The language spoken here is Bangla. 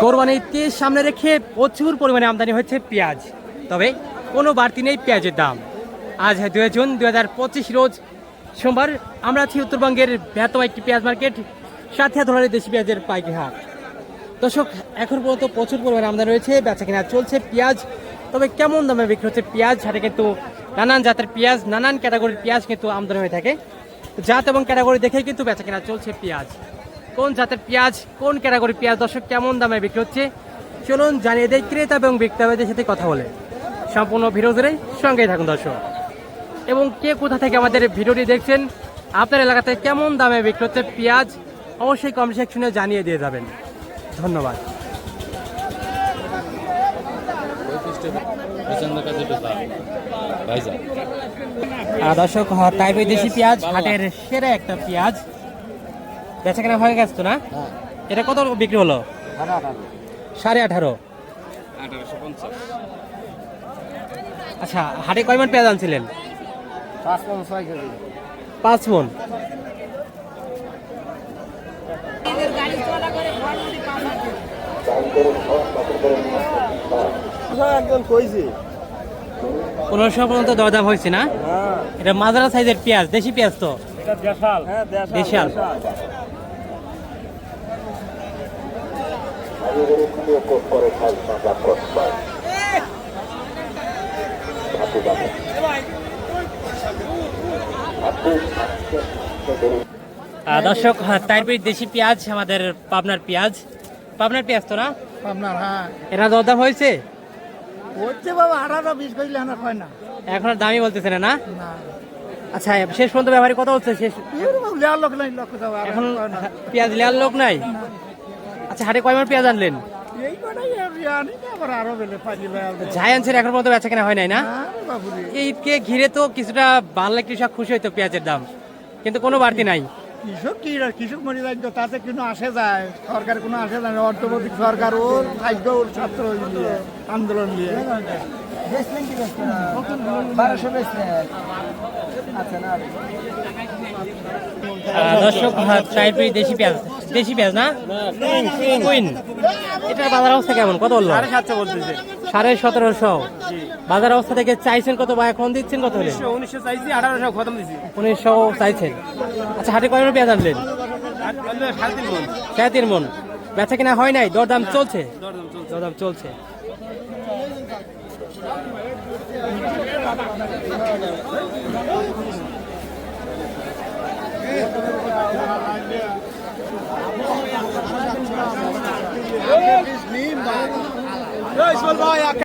কোরবানি ঈদকে সামনে রেখে প্রচুর পরিমাণে আমদানি হচ্ছে পেঁয়াজ, তবে কোনো বাড়তি নেই পেঁয়াজের দাম। আজ 2 জুন 2025 রোজ সোমবার। আমরা আছি উত্তরবঙ্গের বৃহত্তম একটি পেঁয়াজ মার্কেট সাথিয়া ধরনের দেশি পেঁয়াজের পাইকারি হাট। দর্শক, এখন পর্যন্ত প্রচুর পরিমাণে আমদানি রয়েছে, বেচা কেনা চলছে পেঁয়াজ। তবে কেমন দামে বিক্রি হচ্ছে পেঁয়াজ? হাটে কিন্তু নানান জাতের পেঁয়াজ, নানান ক্যাটাগরির পেঁয়াজ কিন্তু আমদানি হয়ে থাকে। জাত এবং ক্যাটাগরি দেখেই কিন্তু বেচা কেনা চলছে পেঁয়াজ। কোন জাতের পেঁয়াজ, কোন ক্যাটাগরির পেঁয়াজ দর্শক কেমন দামে বিক্রি হচ্ছে চলুন জানিয়ে দেয় ক্রেতা এবং বিক্রেতাদের সাথে কথা বলে। সম্পূর্ণ ভিডিও ধরে সঙ্গেই থাকুন দর্শক। এবং কে কোথা থেকে আমাদের ভিডিওটি দেখছেন, আপনার এলাকাতে কেমন দামে বিক্রি হচ্ছে পেঁয়াজ অবশ্যই কমেন্ট সেকশনে জানিয়ে দিয়ে যাবেন। ধন্যবাদ। দর্শক, টাইপের দেশি পেঁয়াজ হাটের সেরা একটা পেঁয়াজ, বেচা কেনা হয়ে গেছে তো না? এটা কত বিক্রি হলো? 18,500। আচ্ছা, হাটে কয় মণ পেঁয়াজ আনছিলেন? 5 মণ। একজন কইছে 1500 পর্যন্ত দরদাম হয়েছে না? এটা মাঝারা সাইজের পেঁয়াজ, দেশি পেঁয়াজ তো? দেশাল। দর্শক, টাইপের দেশি পেঁয়াজ আমাদের পাবনার পেঁয়াজ। পাবনার পেঁয়াজ তো না? আপনার হ্যাঁ এরা দরদাম হয়েছে? হচ্ছে বাবা 18-20 কইলে না হয় না। এখন আর দামই বলতেছে না? না আচ্ছা, শেষ পর্যন্ত ব্যাপারে কত হচ্ছে? শেষ লেয়ার লোক নাই, লোক দাও এখন পেঁয়াজ লেয়ার লোক নাই। আচ্ছা, হাটে কয় মণ পেঁয়াজ আনলেন? এই কটাই জানি না, আবার আরো বেলে পাইলি যাই আনছেন এখন পর্যন্ত বেচা কেনা হয় নাই না? বাবুরে এই ঈদকে ঘিরে তো কিছুটা বাংলা কৃষক খুশি হইতো পেঁয়াজের দাম, কিন্তু কোনো বাড়তি নাই। কৃষক মরি যায় তাতে কোনো আসে যায়, সরকার কোনো আসে যায় না। অর্থনৈতিক সরকার ওর ভাগ্য ওর ছাত্র নিয়ে আন্দোলন নিয়ে দর্শক, টাইপের দেশি পেঁয়াজ, দেশি পেঁয়াজ না? কুইন। এটার বাজার অবস্থা কেমন? কত বললো? 750 বলতেছে। 1750। বাজার অবস্থা থেকে চাইছেন কত বা এখন দিচ্ছেন কত হলে? 1900 চাইছি, 1800 খতম দিছি। 1900 চাইছেন। আচ্ছা, হাটে কয় মণ পেঁয়াজ আনলেন? 3.5 মণ। বেচা কিনা হয় নাই, দরদাম চলছে? দরদাম চলছে।